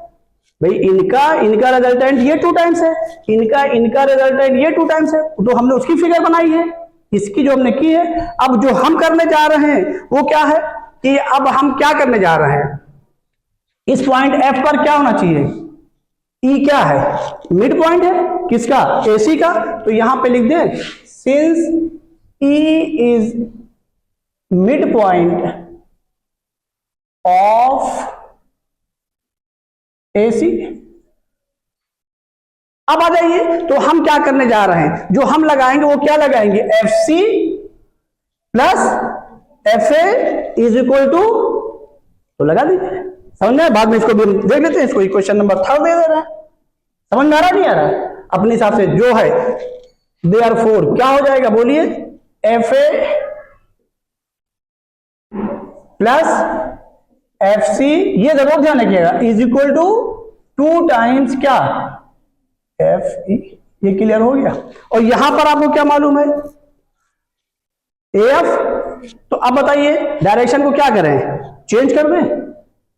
भाई, इनका रिजल्टेंट ये 2 टाइम्स है, इनका रिजल्टेंट ये 2 टाइम्स है, तो हमने उसकी फिगर बनाई है, इसकी जो हमने की है। अब जो हम करने जा रहे हैं वो क्या है, कि अब हम क्या करने जा रहे हैं, इस पॉइंट F पर क्या होना चाहिए, E क्या है, मिड पॉइंट है, किसका, AC का, तो यहां पे लिख दें, since E is mid point of AC। अब आ जाइए, तो हम क्या करने जा रहे हैं, जो हम लगाएंगे वो क्या लगाएंगे, FC plus FA is equal to, तो लगा दीजिए, समझ में, बाद में इसको भी देख लेते हैं, इसको क्वेश्चन नंबर 3 दे दे रहा है, समझ में आ रहा नहीं आ रहा, अपने हिसाब से जो है। देयरफॉर क्या हो जाएगा, बोलिए, FA प्लस FC, ये जरूर ध्यान रखिएगा, इज इक्वल टू 2 टाइम्स क्या, FE। ये क्लियर हो गया। और यहां पर आपको क्या मालूम है, AF। तो अब बताइए डायरेक्शन को क्या करें, चेंज कर दें,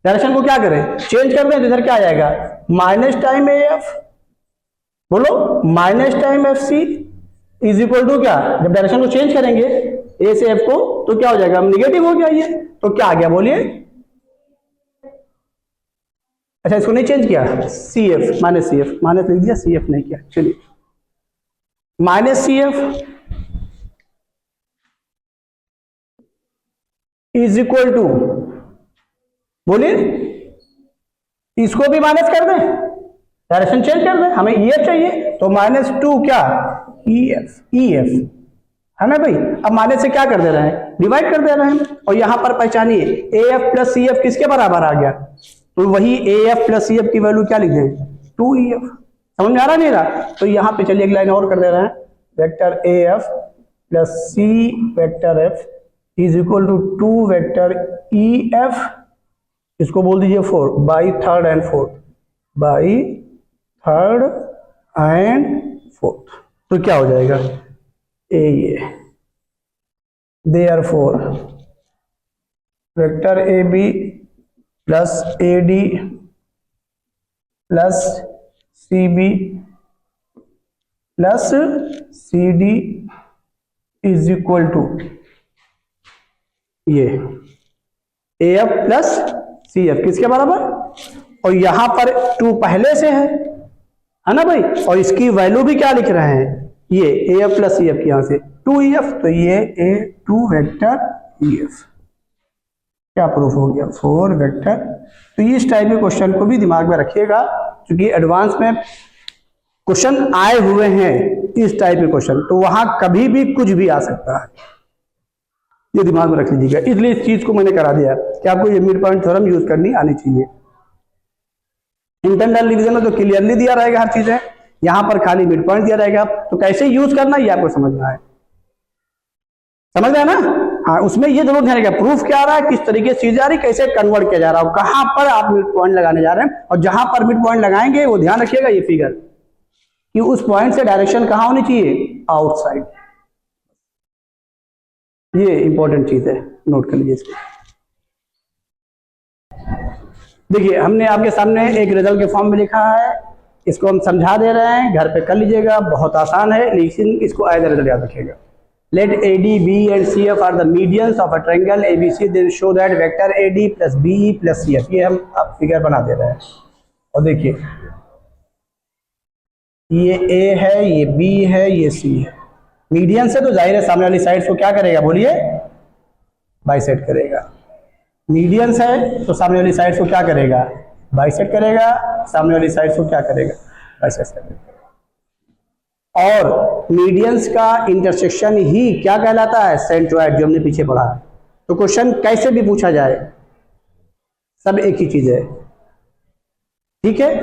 डायरेक्शन को क्या करें, चेंज कर दें, तो इधर क्या आ जाएगा, माइनस टाइम AF, बोलो minus time FC is equal to क्या, जब डायरेक्शन को चेंज करेंगे A से F को तो क्या हो जाएगा, निगेटिव हो गया ये, तो क्या आ गया बोलिए, अच्छा इसको नहीं चेंज किया, CF माइनस CF, माइनस लिख दिया, CF नहीं किया, चलिए minus CF is equal to, बोलिए इसको भी माइनस कर दें, डायरेक्शन चेंज कर दें, हमें EF चाहिए तो -2 क्या EF है ना भाई। अब माइनस से क्या कर दे रहे हैं, डिवाइड कर दे रहे हैं, और यहां पर पहचानिए AF प्लस CF किसके बराबर आ गया, तो वही AF प्लस CF की वैल्यू क्या लिख दें, 2EF। समझ में आ रहा नहीं रहा, तो यहां पे चलिए एक लाइन और कर दे रहे हैं, vector AF plus C vector F is equal to 2 vector EF, इसको बोल दीजिए 4 by third and fourth, by third and fourth, तो क्या हो जाएगा ये, therefore vector AB plus AD plus CB plus CD is equal to ये AF plus CF किसके बराबर, और यहां पर 2 पहले से है ना भाई, और इसकी वैल्यू भी क्या लिख रहे हैं, ये AF प्लस CF की यहां से 2EF, तो ये A2 वेक्टर EF, क्या प्रूफ हो गया 4 वेक्टर। तो इस टाइप के क्वेश्चन को भी दिमाग में रखिएगा, क्योंकि एडवांस में क्वेश्चन आए हुए हैं इस टाइप के क्वेश्चन, तो वहां कभी भी कुछ भी आ सकता है, ये दिमाग में रख लीजिएगा। इसलिए इस चीज को मैंने करा दिया कि आपको ये मिड पॉइंट थ्योरम यूज करनी आनी चाहिए। इंटरनल डिवीजन में तो क्लियरली दिया रहेगा हर चीजें, यहां पर खाली मिड पॉइंट दिया रहेगा, तो कैसे यूज करना ये आपको समझना है, समझ रहे हैं ना। हाँ, उसमें ये जरूर ध्यान रखिएगा प्रूफ क्या आ रहा है, किस तरीके से चीज आ रही, कैसे कन्वर्ट किया जा रहा है, कहां पर आप मिड पॉइंट लगाने जा रहे हैं, और जहां पर मिड पॉइंट लगाएंगे वो ध्यान रखिएगा ये फिगर कि उस पॉइंट से डायरेक्शन कहां होनी चाहिए, आउटसाइड। ये इंपॉर्टेंट चीज है, नोट कर लीजिए इसको। देखिए हमने आपके सामने एक रिजल्ट के फॉर्म में लिखा है, इसको हम समझा दे रहे हैं, घर पे कर लीजिएगा, बहुत आसान है, लेकिन इसको एज ए रिजल्ट याद रखिएगा। Let AD, B and CF are the medians of a triangle ABC, then show that vector AD plus BE plus CF, ये हम अब फिगर बना दे रहे हैं। और देखिए ये A है, ये B है, ये C है, मीडियन से तो जाहिर है सामने वाली साइड को क्या करेगा बोलिए, बाइसेक्ट करेगा। मीडियंस है तो सामने वाली साइड को क्या करेगा, बाइसेक्ट करेगा, सामने वाली साइड को क्या करेगा, बाइसेक्ट करेगा। और मीडियंस का इंटरसेक्शन ही क्या कहलाता है, सेंट्रोइड, जो हमने पीछे पढ़ा है। तो क्वेश्चन कैसे भी पूछा जाए सब एक ही चीज है, ठीक है।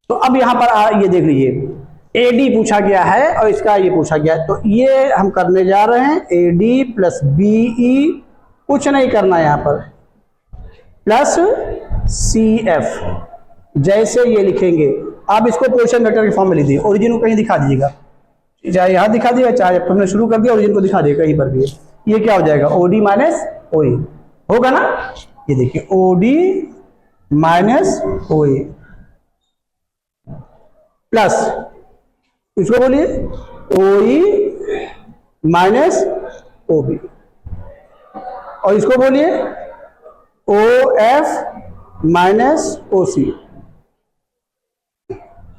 तो अब यहां पर ये देख लीजिए AD पूछा गया है और इसका ये पूछा गया है, तो ये हम करने जा रहे हैं AD प्लस BE, कुछ नहीं करना है यहां पर, प्लस CF, जैसे ये लिखेंगे आप इसको पोजीशन वेक्टर के फॉर्म में लिख दीजिए, ओरिजिन को कहीं दिखा दीजिएगा, चाहे यहां दिखा दिया, चाहे तुमने शुरू कर दिया ओरिजिन को दिखा दिया कहीं पर भी, ये क्या हो जाएगा OD माइनस OA होगा ना। ये देखिए OD माइनस OA प्लस इसको बोलिए OE माइनस OB, और इसको बोलिए OF माइनस OC।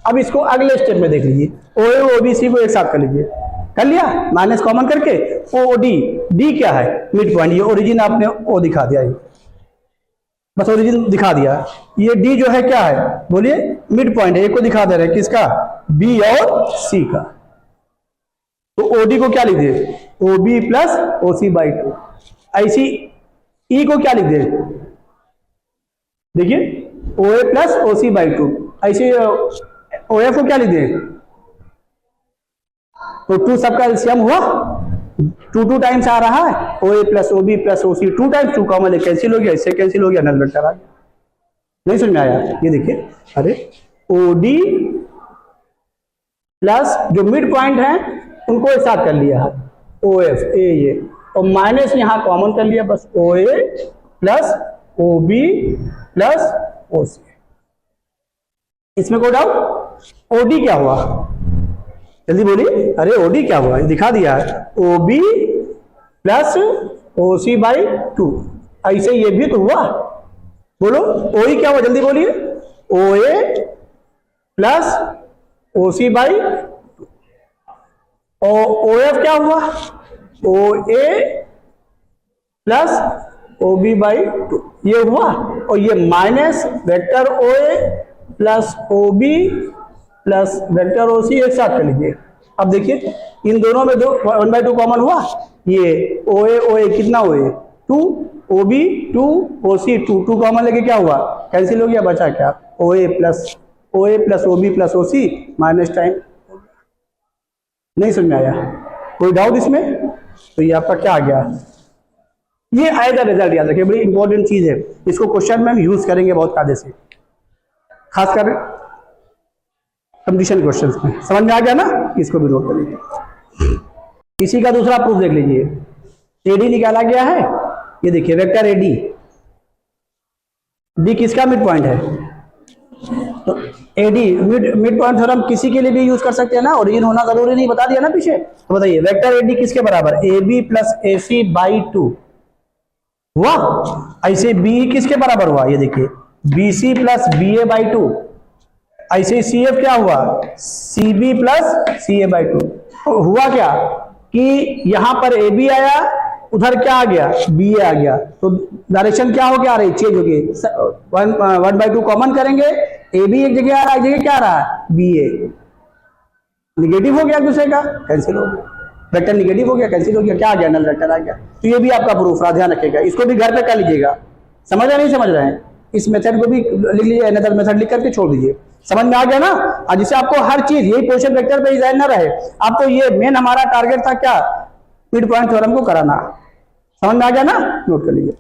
अब इसको अगले स्टेप में देख लीजिए, OA OBC को एक साथ कर लीजिए, कर लिया, माइनस कॉमन करके OD, D क्या है मिड पॉइंट, ये ओरिजिन आपने O दिखा दिया, बस ओरिजिन दिखा दिया, ये D जो है क्या है बोलिए, मिड पॉइंट है, एक को दिखा दे रहे हैं किसका, B और C का। तो OD को क्या लिख दे, OB प्लस OC बाई 2, ऐसी E को क्या लिख दे, देखिए OA प्लस OC बाई 2, ऐसे OF को क्या लिख दे, तो 2 सबका एलसीएम हुआ, 2 टाइम्स आ रहा है, OA plus OB plus OC 2 times, 2 common cancel हो गया, इससे कैंसिल हो गया, नल वेक्टर आ गया। नहीं समझ में आया, ये देखिए, अरे OD प्लस जो मिड पॉइंट है उनको एक साथ कर लिया ओ एफ ए ये, और माइनस यहाँ कॉमन कर लिया, बस O A plus O B plus O C. इसमें कोई डाउट? ओडी क्या हुआ? जल्दी बोलिए, अरे ओडी क्या हुआ? दिखा दिया, O B plus O C by 2। ऐसे ये भी तो हुआ, बोलो ओ ई क्या हुआ? जल्दी बोलिए, ओ A plus O C by 2। और ओ एफ क्या हुआ? O A plus O B by 2, ये हुआ। और ये minus vector O A plus O B plus vector O C एक साथ कर लीजिए। अब देखिए इन दोनों में 1/2 कॉमन हुआ, ये ओ ए कितना ओ ए 2, ओ बी 2, ओ सी 2 कॉमन लेके क्या हुआ? कैंसिल हो गया, बचा क्या? O A plus O B plus O C minus time. नहीं समझ में आया? कोई डाउट इसमें? तो ये आपका क्या आ गया? ये आएगा रिजल्ट, याद रखिए, बड़ी इंपॉर्टेंट चीज है, इसको क्वेश्चन में हम यूज करेंगे बहुत फायदे से, खासकर कंडीशन क्वेश्चंस में। समझ में आ गया ना? इसको भी नोट कर लीजिए। इसी का दूसरा प्रूफ देख लीजिए। एडी निकाला गया है, ये देखिए वेक्टर एडी, डी किसका मिड पॉइंट है? तो एडी मिड पॉइंट थ्योरम किसी के लिए भी यूज कर सकते हैं ना, ओरिजिन होना जरूरी नहीं, बता दिया ना पीछे। तो बताइए वेक्टर एडी किसके बराबर? A B plus A C by 2 हुआ। ऐसे बी किसके बराबर हुआ? ये देखिए B C plus B A by 2। ऐसे सी एफ क्या हुआ? C B plus C A by 2। तो हुआ क्या कि यहां पर ए बी आया, उधर क्या आ गया? बी ए आ गया, तो डायरेक्शन क्या हो गया? चेंज हो गई। 1/2 कॉमन करेंगे, ए बी एक जगह आ रहा है, एक जगह क्या आ रहा है? बी ए। निगेटिव हो गया दूसरे का, कैंसिल हो गया। वेक्टर निगेटिव हो गया, कैंसिल हो गया, क्या आ गया? नल वेक्टर आ गया। तो ये भी आपका प्रूफ रहा, ध्यान रखिएगा, इसको भी घर पे कर लीजिएगा। समझ रहे नहीं समझ रहे हैं? इस मेथड को भी लिख लीजिए, अनदर मेथड लिख करके छोड़ दीजिए। समझ में आ गया ना? और जिससे आपको हर चीज यही पोजीशन वेक्टर पे डिजाइन ना रहे, आपको ये मेन हमारा टारगेट था क्या? मिड पॉइंट थ्योरम को कराना। समझ में आ गया ना? नोट कर लीजिए।